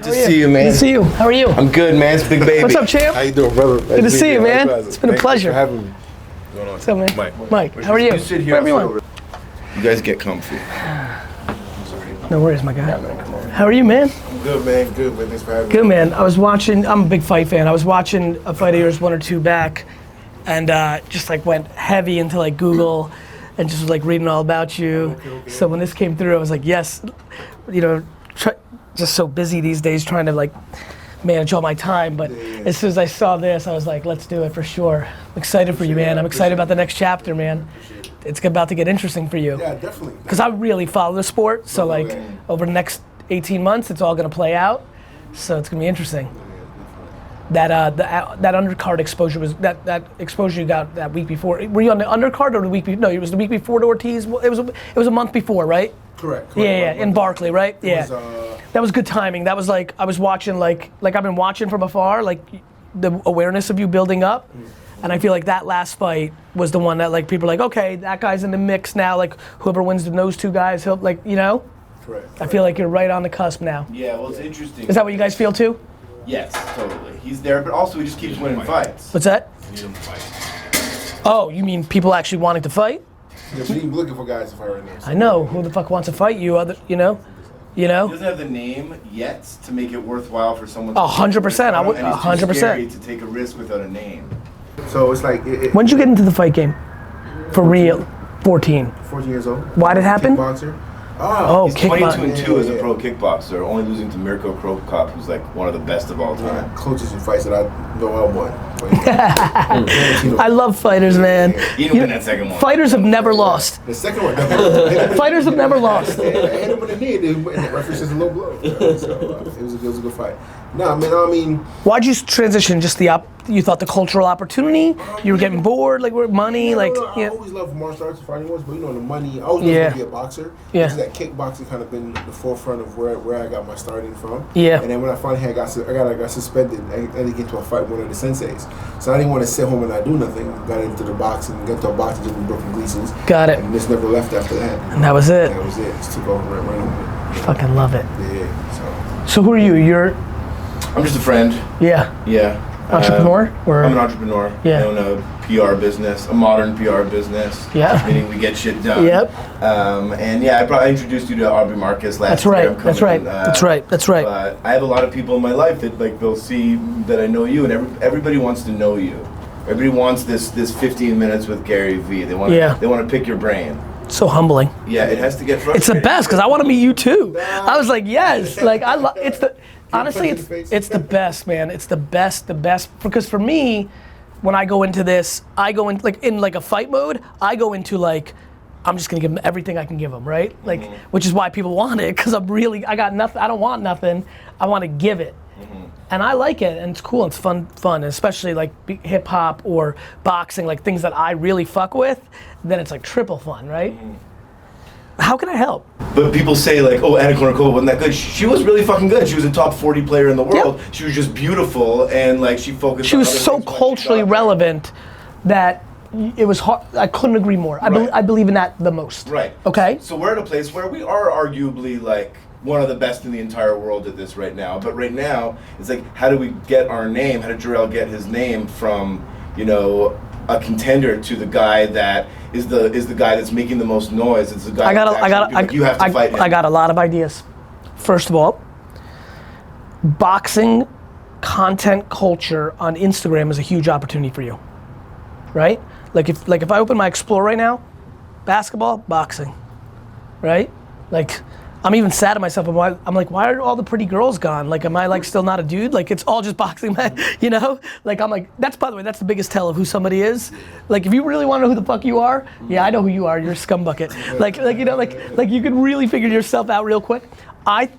Good to see you, man. Good to see you. How are you? I'm good, man. It's Big Baby. What's up, champ? How you doing, brother? Good to see you, man. It's been a pleasure. Thanks for having me. What's up, man? Mike. How are you? You sit here. Everyone. You guys get comfy. No worries, my guy. How are you, man? Good, man. Good, man. Thanks for having me. Good, man. I was watching, I'm a big fight fan. I was watching a fight of yours, one or two back, and just like went heavy into like Google and just was like reading all about you. Okay. So when this came through, I was like, yes, you know, just so busy these days trying to like manage all my time. But as soon as I saw this, I was like, let's do it for sure. I'm excited for you, man. I'm excited about the next chapter, man. It's about to get interesting for you. Yeah, definitely. Because I really follow the sport, so like over the next 18 months, it's all gonna play out. So it's gonna be interesting. That undercard exposure was that exposure you got that week before. Were you on the undercard or the week before? No, it was the week before to Ortiz. It was a month before, right? Correct. Yeah, in Barkley, right? Yeah. That was good timing. That was like I was watching like I've been watching from afar, like the awareness of you building up. And I feel like that last fight was the one that like people are like, okay, that guy's in the mix now. Like whoever wins those two guys, he'll like, you know? Correct. I feel like you're right on the cusp now. Yeah, well, it's interesting. Is that what you guys feel too? Yes, totally. He's there, but also he just keeps winning fights. What's that? You need him to fight. Oh, you mean people actually wanting to fight? Yeah, we ain't looking for guys to fight right now. So. I know. Who the fuck wants to fight you? You know? He doesn't have the name yet to make it worthwhile for someone. 100%. I would. And it's too 100%. scary to take a risk without a name. So it's like. When'd you get into the fight game? For real? 14. 14 years old. Why'd it happen? Kickboxer. Oh, He's 22-2 Yeah, as a yeah. pro kickboxer, only losing to Mirko Krop Cop, who's like one of the best of all time. Closest in fights that I know I won. I love fighters, man. He didn't win that second one. Fighters have never lost. The second one. Definitely. Fighters have never lost. I hit him with a knee. And the referee says a low blow. So it was a good fight. Nah, man. I mean. Why'd you transition? Just you thought the cultural opportunity? You were getting bored, like money, Yeah, like. no, I Yeah. always loved martial arts, fighting was, but you know the money. I always wanted to be a boxer. Yeah. That kickboxing kind of been the forefront of where I got my starting from. Yeah. And then when I finally got suspended, I had to get into a fight with one of the senseis. So I didn't want to sit home and not do nothing. Got into the boxing, got to a boxing gym in Brooklyn Gleason's. Got it. And just never left after that. And that was it. That was it. Just took over right on. Fucking love it. Yeah. So who are you? You're. I'm just a friend. Yeah. Yeah. Entrepreneur? Or? I'm an entrepreneur. Yeah. I own a PR business, a modern PR business. Yeah. Meaning we get shit done. Yep. And yeah, I introduced you to Aubrey Marcus last That's year. right. I'm coming That's right. in, That's right. But I have a lot of people in my life that like they'll see that I know you, and everybody wants to know you. Everybody wants this 15 minutes with GaryVee. They want to pick your brain. So humbling. Yeah, it has to get frustrating. It's the best because I want to meet you too. I was like, yes, like I love. It's the honestly, it's the best, man. It's the best. Because for me, when I go into this, I go in like a fight mode. I go into like, I'm just gonna give them everything I can give them, right? Like, which is why people want it because I got nothing. I don't want nothing. I want to give it. And I like it, and it's cool, and it's fun, and especially like hip hop or boxing, like things that I really fuck with, then it's like triple fun, right? How can I help? But people say like, oh, Anna Kournikova wasn't that good. She was really fucking good. She was a top 40 player in the world. Yep. She was just beautiful, and like she focused. She on was other so things when culturally she got relevant that it was hard. I couldn't agree more. I believe in that the most. Right. Okay. So we're at a place where we are arguably like one of the best in the entire world at this right now. But right now, it's like, how do we get our name? How did Jarrell get his name from, a contender to the guy that is the guy that's making the most noise? It's the guy you have to fight him. I got a lot of ideas. First of all, boxing content culture on Instagram is a huge opportunity for you, right? Like if I open my Explore right now, basketball, boxing, right? Like, I'm even sad at myself. I'm like, why are all the pretty girls gone? Like, am I like still not a dude? Like, it's all just boxing, you know? Like, I'm like, by the way, that's the biggest tell of who somebody is. Like, if you really want to know who the fuck you are, yeah, I know who you are. You're a scumbucket. Like you can really figure yourself out real quick.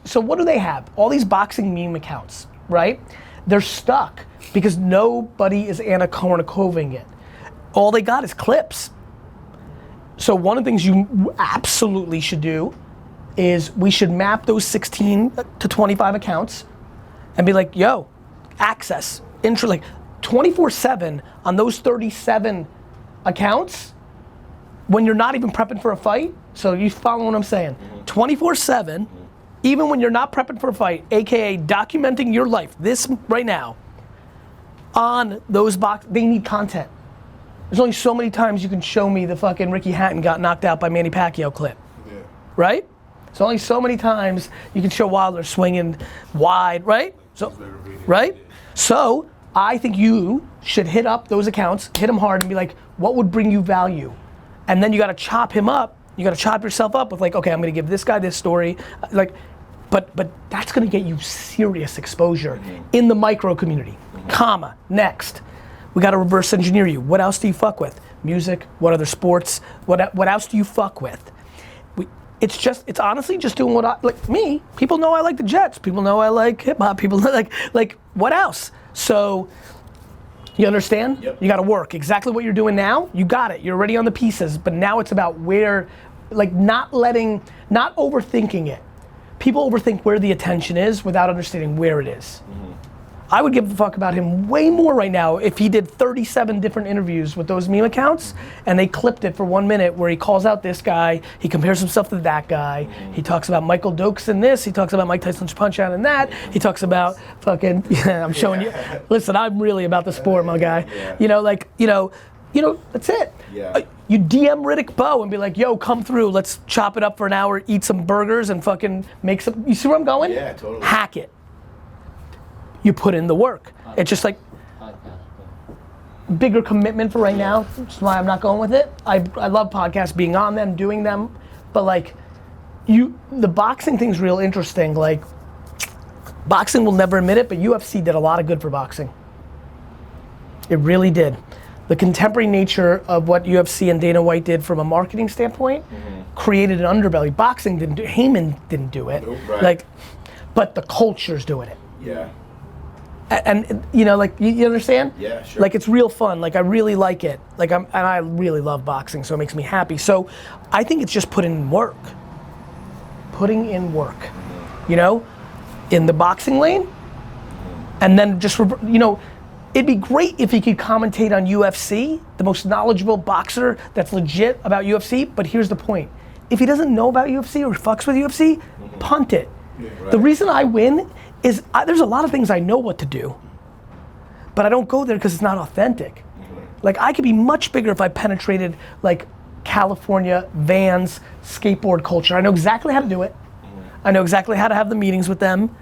So what do they have? All these boxing meme accounts, right? They're stuck because nobody is Anna Kournikoving it. All they got is clips. So one of the things you absolutely should do is we should map those 16 to 25 accounts and be like, yo, access, like 24/7 on those 37 accounts when you're not even prepping for a fight. So you follow what I'm saying? 24/7 even when you're not prepping for a fight, AKA documenting your life, this right now, on those they need content. There's only so many times you can show me the fucking Ricky Hatton got knocked out by Manny Pacquiao clip. Yeah. Right? There's only so many times you can show Wilder swinging wide, right? So, right? So, I think you should hit up those accounts, hit them hard and be like, what would bring you value? And then you gotta chop him up, you gotta chop yourself up with like, okay, I'm gonna give this guy this story. Like, but that's gonna get you serious exposure in the micro community. Comma, next. We gotta reverse engineer you. What else do you fuck with? Music, what other sports? What else do you fuck with? It's honestly just doing what like me, people know I like the Jets, people know I like hip hop, people know like what else? So, you understand? Yep. You gotta work. Exactly what you're doing now, you got it, you're already on the pieces, but now it's about where, like not overthinking it. People overthink where the attention is without understanding where it is. I would give a fuck about him way more right now if he did 37 different interviews with those meme accounts and they clipped it for 1 minute where he calls out this guy, he compares himself to that guy, he talks about Michael Dokes in this, he talks about Mike Tyson's punch out in that, he talks about fucking, I'm showing you, listen, I'm really about the sport, my guy. You know, like, you know, that's it. Yeah. You DM Riddick Bowe and be like, yo, come through, let's chop it up for an hour, eat some burgers and fucking make some, you see where I'm going? Yeah, totally. Hack it. You put in the work. It's just like bigger commitment for right now, which is why I'm not going with it. I love podcasts, being on them, doing them, but like the boxing thing's real interesting. Like boxing will never admit it, but UFC did a lot of good for boxing. It really did. The contemporary nature of what UFC and Dana White did from a marketing standpoint created an underbelly. Boxing didn't do, Heyman didn't do it. Nope, right. Like, but the culture's doing it. Yeah. And you know, like you understand? Yeah, sure. Like it's real fun. Like I really like it. Like and I really love boxing, so it makes me happy. So I think it's just putting in work. Putting in work. You know, in the boxing lane, and then just you know, it'd be great if he could commentate on UFC, the most knowledgeable boxer that's legit about UFC. But here's the point: if he doesn't know about UFC or fucks with UFC, punt it. Yeah, right. The reason I win is there's a lot of things I know what to do, but I don't go there because it's not authentic. Like I could be much bigger if I penetrated like California, Vans, skateboard culture. I know exactly how to do it. I know exactly how to have the meetings with them,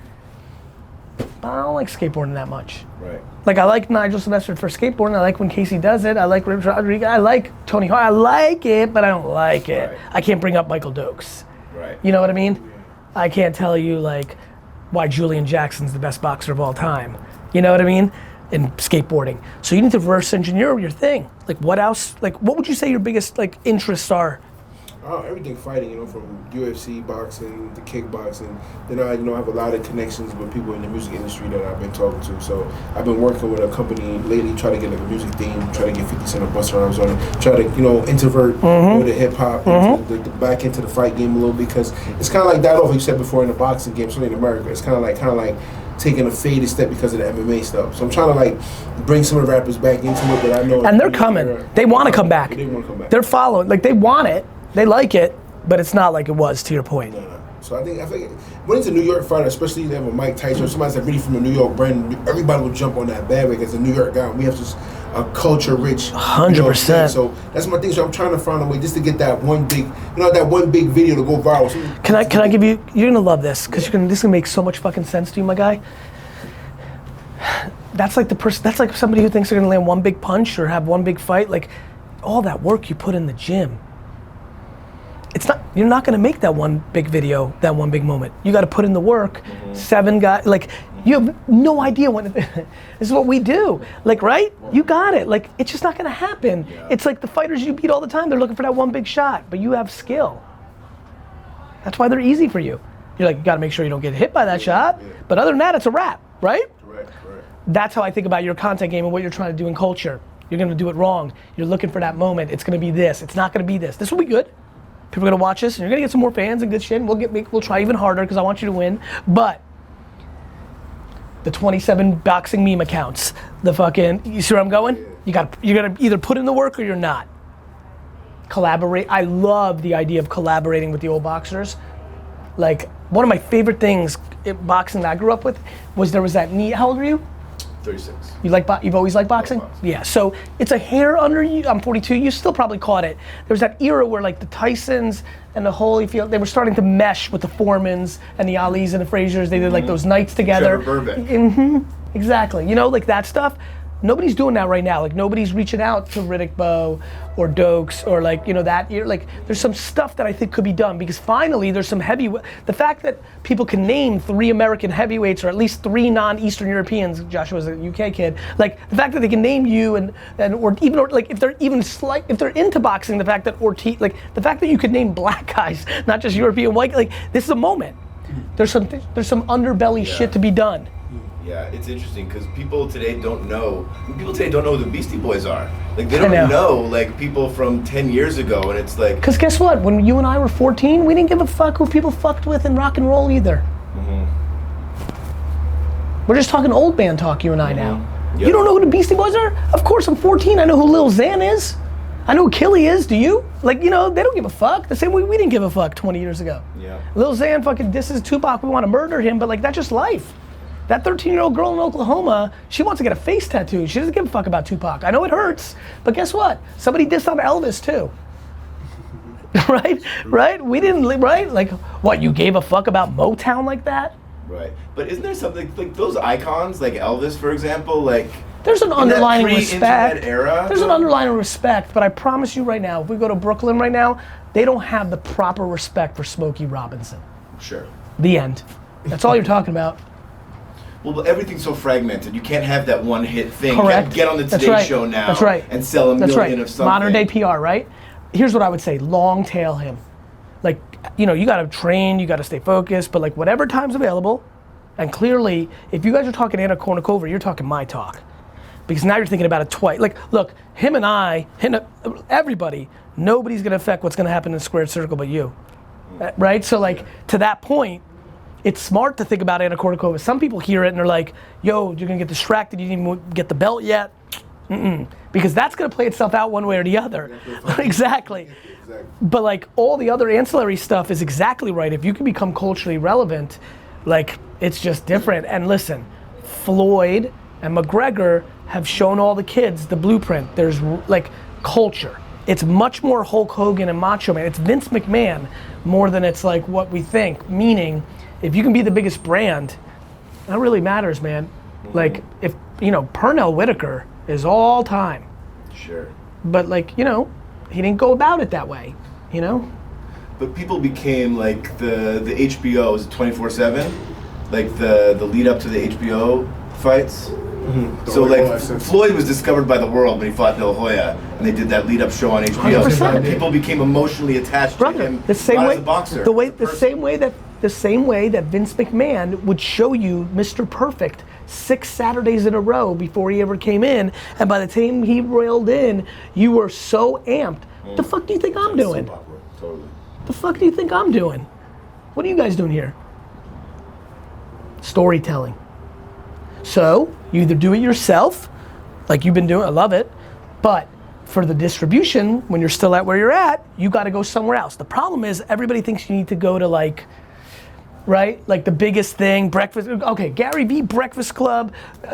but I don't like skateboarding that much. Right. Like I like Nigel Sylvester for skateboarding, I like when Casey does it, I like Rich Rodriguez, I like Tony Hawk, I like it, but I don't like it. Right. I can't bring up Michael Dokes. Right. You know what I mean? I can't tell you like why Julian Jackson's the best boxer of all time. You know what I mean? In skateboarding. So you need to reverse engineer your thing. Like what else, like what would you say your biggest like interests are? Everything fighting, you know, from UFC, boxing, to kickboxing. Then I have a lot of connections with people in the music industry that I've been talking to. So I've been working with a company lately, try to get like a music theme, try to get 50 Cent a Busta Rhymes on it, try to, you know, introvert the hip hop into the back into the fight game a little, because it's kind of like that. Like you said before in the boxing game, certainly in America, it's kind of like taking a faded step because of the MMA stuff. So I'm trying to like bring some of the rappers back into it, but I know. And they're coming. They want to come back. They want to come back. They're following. Like they want it. They like it, but it's not like it was, to your point. No. So I think when it's a New York fighter, especially if they have a Mike Tyson or somebody that's really from a New York brand, everybody will jump on that bandwagon as a New York guy. We have just a culture rich. 100%. So that's my thing. So I'm trying to find a way just to get that one big video to go viral. So Can I give you? You're gonna love this because this is gonna make so much fucking sense to you, my guy. That's like That's like somebody who thinks they're gonna land one big punch or have one big fight. Like all that work you put in the gym. It's not. You're not gonna make that one big video, that one big moment. You got to put in the work. 7 guys. Like you have no idea when. This is what we do. Like right? You got it. Like it's just not gonna happen. Yeah. It's like the fighters you beat all the time. They're looking for that one big shot, but you have skill. That's why they're easy for you. You're like, you gotta make sure you don't get hit by that shot. Yeah. But other than that, it's a wrap, right? Correct. That's how I think about your content game and what you're trying to do in culture. You're gonna do it wrong. You're looking for that moment. It's gonna be this. It's not gonna be this. This will be good. People are gonna watch this and you're gonna get some more fans and good shit, and we'll try even harder because I want you to win. But the 27 boxing meme accounts, the fucking, you see where I'm going? You're gonna either put in the work or you're not. Collaborate. I love the idea of collaborating with the old boxers. Like one of my favorite things in boxing that I grew up with was there was that knee. How old are you? 36. You've always liked boxing? boxing? Yeah, so it's a hair under you. I'm 42, you still probably caught it. There was that era where like the Tysons and the Holyfield, they were starting to mesh with the Foremans and the Alis and the Fraziers. They did like those nights together. Trevor Burbank. Exactly, you know, like that stuff. Nobody's doing that right now. Like nobody's reaching out to Riddick Bowe or Dokes or like, you know, that year. Like there's some stuff that I think could be done because finally there's some the fact that people can name 3 American heavyweights or at least 3 non-Eastern Europeans, Joshua's a UK kid, like the fact that they can name you and or like if they're even if they're into boxing, the fact that Ortiz, like the fact that you could name black guys, not just European white, like this is a moment. There's some underbelly shit to be done. Yeah, it's interesting because people today don't know who the Beastie Boys are. Like they don't know like people from 10 years ago, and it's like. Because guess what? When you and I were 14, we didn't give a fuck who people fucked with in rock and roll either. We're just talking old band talk, you and I now. Yep. You don't know who the Beastie Boys are? Of course, I'm 14. I know who Lil Xan is. I know who Killy is. Do you? Like, you know, they don't give a fuck. The same way we didn't give a fuck 20 years ago. Yeah. Lil Xan fucking disses Tupac. We want to murder him, but like that's just life. That 13-year-old girl in Oklahoma, she wants to get a face tattoo. She doesn't give a fuck about Tupac. I know it hurts, but guess what? Somebody dissed on Elvis too. Right? We didn't, right? Like, what, you gave a fuck about Motown like that? Right. But isn't there something, like those icons, like Elvis, for example, like. There's an underlying respect. Era, There's an underlying respect, but I promise you right now, if we go to Brooklyn right now, they don't have the proper respect for Smokey Robinson. Sure. The end. That's all you're talking about. Well, everything's so fragmented. You can't have that one hit thing. Correct. You can't get on the Today Show now and sell a million of something. Modern day PR, right? Here's what I would say, long tail him. Like, you know, you gotta train, you gotta stay focused, but like whatever time's available, and clearly, if you guys are talking Anna Kournikova, you're talking my talk. Because now you're thinking about it twice. Like, look, him and I, everybody, nobody's gonna affect what's gonna happen in the squared circle but you, right? So like, to that point, it's smart to think about Anna Kournikova. Some people hear it and they're like, yo, you're gonna get distracted, you didn't even get the belt yet. Because that's gonna play itself out one way or the other. Exactly. But like all the other ancillary stuff is exactly right. If you can become culturally relevant, like it's just different. And listen, Floyd and McGregor have shown all the kids the blueprint. There's like culture. It's much more Hulk Hogan and Macho Man. It's Vince McMahon more than it's like what we think. Meaning, if you can be the biggest brand, that really matters, man. Like if, you know, Pernell Whitaker is all time. Sure. But like, you know, he didn't go about it that way, you know? But people became like the HBO, is it 24/7? Like the lead up to the HBO fights? So like Floyd was discovered by the world when he fought De La Hoya, and they did that lead up show on HBO. 100%. And people became emotionally attached to him the same not way, as a boxer. the same way that Vince McMahon would show you Mr. Perfect 6 Saturdays in a row before he ever came in, and by the time he roiled in, you were so amped. The fuck do you think I'm doing? Totally. The fuck do you think I'm doing? What are you guys doing here? Storytelling. So, you either do it yourself, like you've been doing, I love it, but for the distribution, when you're still at where you're at, you gotta go somewhere else. The problem is, everybody thinks you need to go to like, right? Like the biggest thing, breakfast, okay, GaryVee, Breakfast Club,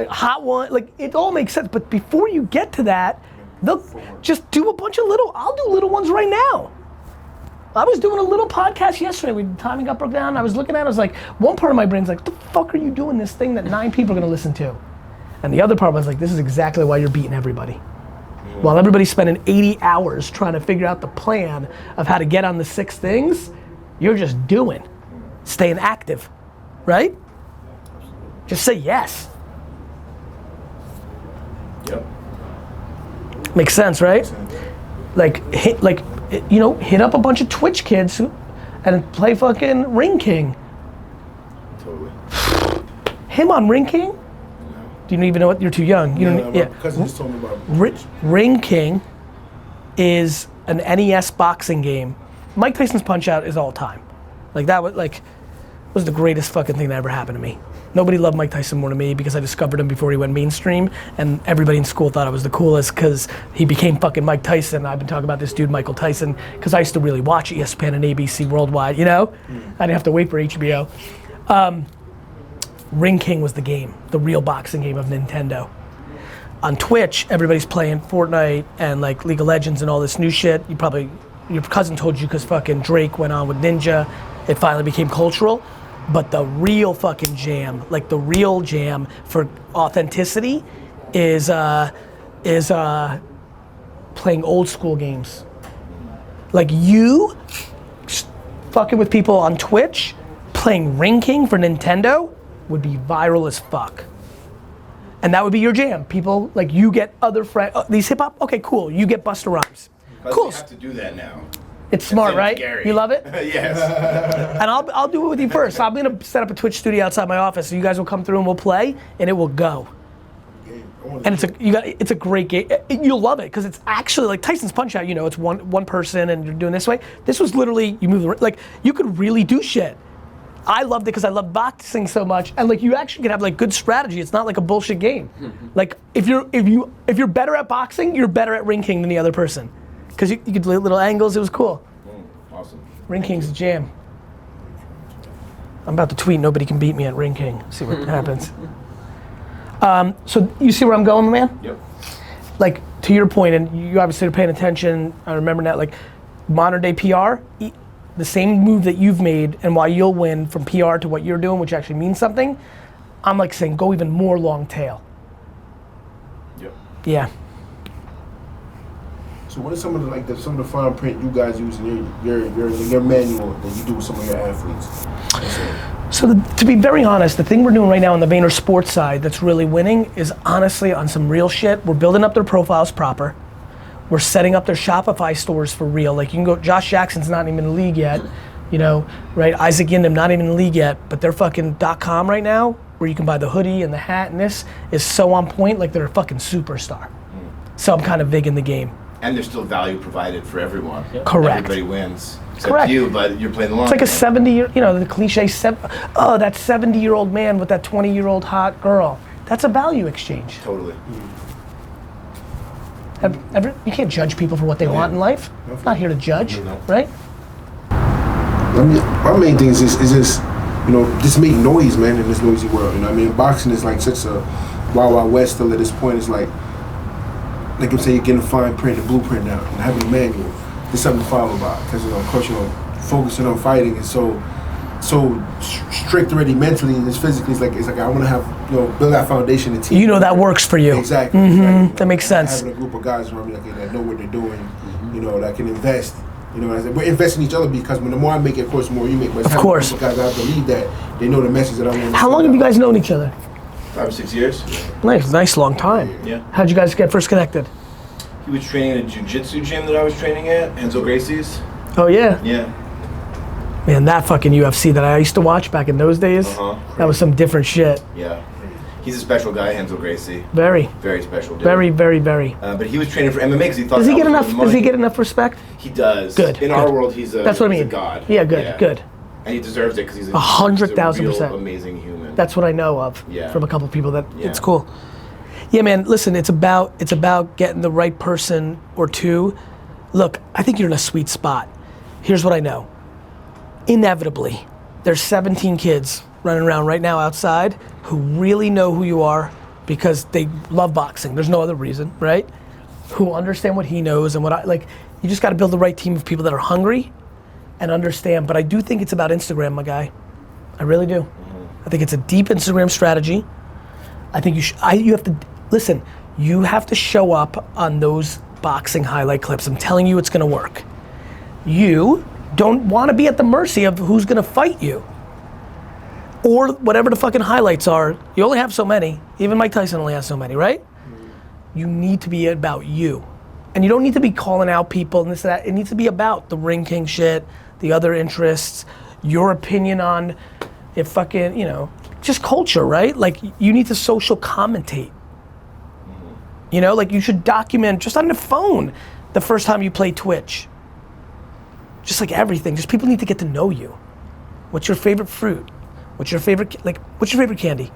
Hot One, like it all makes sense, but before you get to that, they'll just do a bunch of I'll do little ones right now. I was doing a little podcast yesterday, timing got broke down, I was looking at it, I was like, one part of my brain's like, what the fuck are you doing this thing that 9 people are gonna listen to? And the other part was like, this is exactly why you're beating everybody. While everybody's spending 80 hours trying to figure out the plan of how to get on the 6 things, you're just doing, staying active, right? Just say yes. Yep. Makes sense, right? Hit up a bunch of Twitch kids and play fucking Ring King. Totally. Him on Ring King? Do you even know what? You're too young. You don't. My cousin just told me about Ring King is an NES boxing game. Mike Tyson's Punch Out is all time. Like that was the greatest fucking thing that ever happened to me. Nobody loved Mike Tyson more than me because I discovered him before he went mainstream, and everybody in school thought I was the coolest because he became fucking Mike Tyson. I've been talking about this dude, Michael Tyson, because I used to really watch ESPN and ABC Worldwide, you know? I didn't have to wait for HBO. Ring King was the game, the real boxing game of Nintendo. On Twitch, everybody's playing Fortnite and like League of Legends and all this new shit. Your cousin told you because fucking Drake went on with Ninja, it finally became cultural. But the real fucking jam, like the real jam for authenticity is playing old school games. Like you fucking with people on Twitch, playing Ring King for Nintendo would be viral as fuck. And that would be your jam. People, like you get other friends, these hip hop, okay, cool, you get Busta Rhymes. Cool. You have to do that now. It's smart, right? Gary. You love it? Yes. And I'll do it with you first. I'm gonna set up a Twitch studio outside my office, so you guys will come through and we'll play, and it will go. And it's a great game. You'll love it because it's actually like Tyson's Punch Out. You know, it's one person and you're doing this way. This was literally you move like you could really do shit. I loved it because I love boxing so much, and like you actually can have like good strategy. It's not like a bullshit game. Like if you're better at boxing, you're better at Ring King than the other person. Because you could do little angles, it was cool. Awesome. Ring King's a jam. I'm about to tweet, nobody can beat me at Ring King. See what happens. So you see where I'm going, man? Yep. Like, to your point, and you obviously are paying attention, I remember now, like, modern day PR, the same move that you've made and why you'll win from PR to what you're doing, which actually means something, I'm like saying go even more long tail. Yep. Yeah. So what is some of the fine print you guys use in your manual that you do with some of your athletes? So to be very honest, the thing we're doing right now on the Vayner Sports side that's really winning is honestly on some real shit. We're building up their profiles proper. We're setting up their Shopify stores for real. Like you can go, Josh Jackson's not even in the league yet, you know, right? Isaac Yindom, not even in the league yet, but they're fucking .com right now, where you can buy the hoodie and the hat, and this is so on point, like they're a fucking superstar. So I'm kind of big in the game. And there's still value provided for everyone. Yep. Correct. Everybody wins. Except Correct. you, but you're playing the long It's like game. a 70-year, you know, the cliche, that 70-year-old man with that 20-year-old hot girl. That's a value exchange. Totally. You can't judge people for what they want in life. I'm not here to judge, right? My main thing is just, you know, just make noise, man, in this noisy world. You know what I mean? Boxing is like such a wild, wild west still at this point. It's like I'm saying, you're getting a fine print, a blueprint down, and having a manual. There's something to follow by. Because, you know, of course, you know, focusing on fighting is so strict already mentally and physically. It's like I want to have, you know, build that foundation and team. You know that works for you. Exactly. Mm-hmm. Exactly. That makes sense. Having a group of guys around me that know what they're doing, you know, that can invest. You know, we're investing in each other because when the more I make, of course, the more you make. But of course. A group of guys, I believe that they know the message that I want to How long have you guys known each other? 5 or 6 years. Nice long time. Yeah. How'd you guys get first connected? He was training at a jiu-jitsu gym that I was training at, Enzo Gracie's. Oh yeah? Yeah. Man, that fucking UFC that I used to watch back in those days, that was some different shit. Yeah. He's a special guy, Enzo Gracie. Very. Very special dude. Very, very, very. But he was training for MMA because he thought Does he get was enough? the money. Does he get enough respect? He does. Good. In our world, he's a. That's what I mean. He's a god. Yeah, good. And he deserves it because he's a 100,000%. real amazing human. That's what I know of from a couple of people. That it's cool. Yeah, man. Listen, it's about getting the right person or two. Look, I think you're in a sweet spot. Here's what I know. Inevitably, there's 17 kids running around right now outside who really know who you are because they love boxing. There's no other reason, right? Who understand what he knows and what I like. You just got to build the right team of people that are hungry and understand. But I do think it's about Instagram, my guy. I really do. I think it's a deep Instagram strategy. I think you have to listen. You have to show up on those boxing highlight clips. I'm telling you, it's going to work. You don't want to be at the mercy of who's going to fight you. Or whatever the fucking highlights are. You only have so many. Even Mike Tyson only has so many, right? You need to be about you. And you don't need to be calling out people and this and that. It needs to be about the Ring King shit, the other interests, your opinion on if fucking, you know, just culture, right? Like you need to social commentate. You know, like you should document just on the phone the first time you play Twitch. Just like everything, just people need to get to know you. What's your favorite fruit? What's your favorite candy?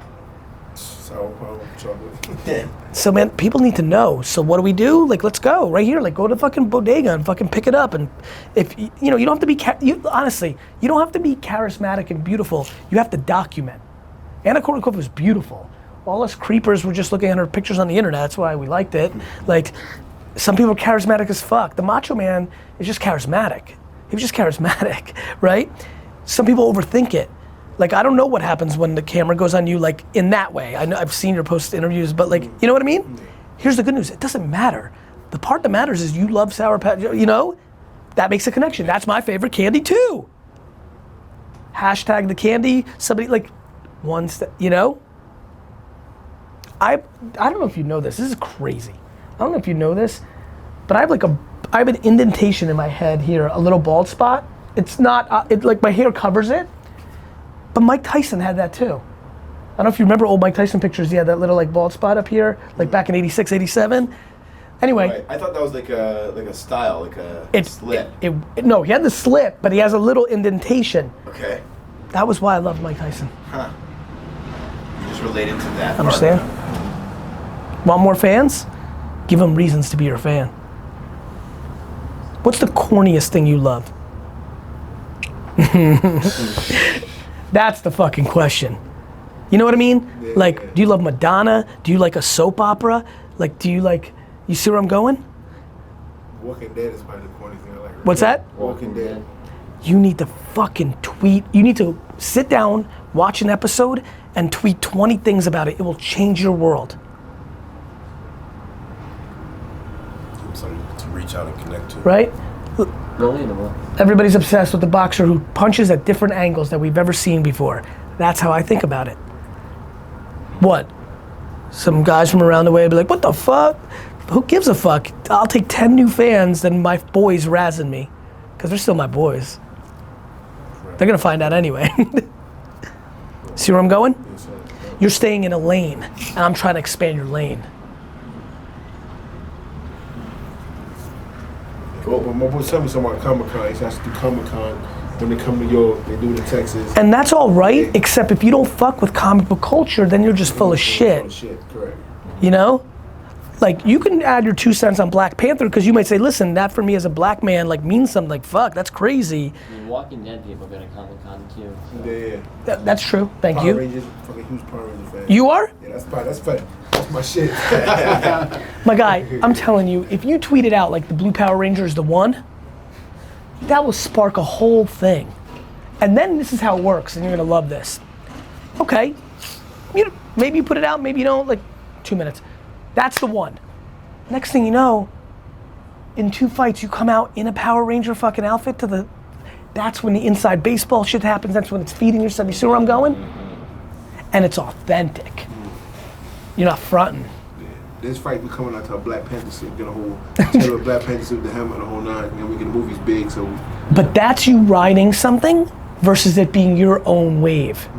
Sour palm chocolate. So man, people need to know. So what do we do? Like, let's go right here. Like, go to fucking bodega and fucking pick it up. And if you know, you don't have to be honestly, you don't have to be charismatic and beautiful. You have to document. Anna Kournikova was beautiful. All us creepers were just looking at her pictures on the internet. That's why we liked it. Like, some people are charismatic as fuck. The Macho Man is just charismatic. He was just charismatic, right? Some people overthink it. Like, I don't know what happens when the camera goes on you, like, in that way. I know I've seen your post interviews, but like, you know what I mean? Here's the good news, it doesn't matter. The part that matters is you love Sour Patch, you know? That makes a connection. That's my favorite candy too. Hashtag the candy, somebody like, you know? I don't know if you know this is crazy. I don't know if you know this, but I have an indentation in my head here, a little bald spot. It's not, like my hair covers it. But Mike Tyson had that too. I don't know if you remember old Mike Tyson pictures. He had that little like bald spot up here, like back in '86, '87. Anyway. Right. I thought that was like a style, like a slit. No, he had the slit, but he has a little indentation. Okay. That was why I loved Mike Tyson. Huh. You just related to that. Understand? Want more fans? Give them reasons to be your fan. What's the corniest thing you love? That's the fucking question. You know what I mean? Yeah, like, do you love Madonna? Do you like a soap opera? Like, you see where I'm going? Walking Dead is probably the corny thing I like. What's that? Walking Dead. You need to fucking tweet. You need to sit down, watch an episode, and tweet 20 things about it. It will change your world. Something to reach out and connect to. Right? Relatable. Everybody's obsessed with the boxer who punches at different angles that we've ever seen before. That's how I think about it. What? Some guys from around the way be like, what the fuck? Who gives a fuck? I'll take 10 new fans than my boys razzing me. Because they're still my boys. They're gonna find out anyway. See where I'm going? You're staying in a lane, and I'm trying to expand your lane. Well, my boy tell me something about Comic-Con. He has to do Comic-Con when they come to York, they do it in Texas. And that's all right, except if you don't fuck with comic book culture, then you're just full of shit. Full of shit, correct. You know? Like, you can add your 2 cents on Black Panther, because you might say, listen, that for me as a black man, like, means something. Like, fuck, that's crazy. I mean, Walking Dead people go to Comic-Con too. So. Yeah. That's true, thank Power you. Rangers, fucking huge Power Ranger fan. You are? Yeah, that's my shit. My guy, I'm telling you, if you tweet it out like the Blue Power Ranger is the one, that will spark a whole thing. And then this is how it works, and you're gonna love this. Okay, maybe you put it out, maybe you don't, like 2 minutes. That's the one. Next thing you know, in 2 fights, you come out in a Power Ranger fucking outfit that's when the inside baseball shit happens, that's when it's feeding yourself. You see where I'm going? And it's authentic. You're not fronting. This fight we coming out to a Black Panther suit, get a whole tailor Black Panther suit, the helmet, the whole nine, and we get the movies big, so. But that's you riding something versus it being your own wave.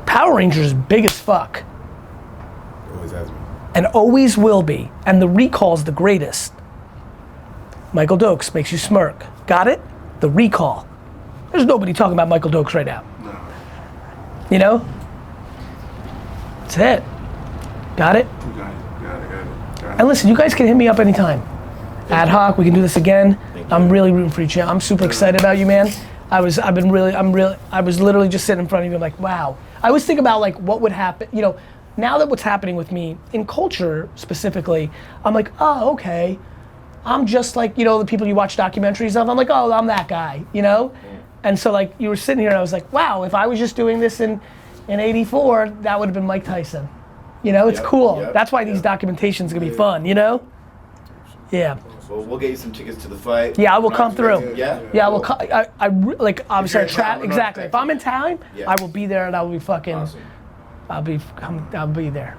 Power Rangers is big as fuck. Always has been. And always will be. And the recall's the greatest. Michael Dokes makes you smirk. Got it? The recall. There's nobody talking about Michael Dokes right now. No. You know? That's it. Got it? You got it. And listen, you guys can hit me up anytime. Ad hoc, we can do this again. I'm really rooting for you, champ. I'm super excited about you, man. I was literally just sitting in front of you, I'm like, wow. I always think about like what would happen, you know, now that what's happening with me in culture specifically, I'm like, oh, okay. I'm just like, you know, the people you watch documentaries of, I'm like, oh, I'm that guy, you know? And so like, you were sitting here and I was like, wow, if I was just doing this in '84, that would have been Mike Tyson. You know, it's cool. That's why these documentations are gonna be fun, you know? Yeah. Well, we'll get you some tickets to the fight. Yeah, I will come through. Yeah? Yeah, I will come, like, obviously I you're in town, trap, we're not exactly. If I'm in town, Yeah. I will be there and I will be fucking, Awesome. I'll be there.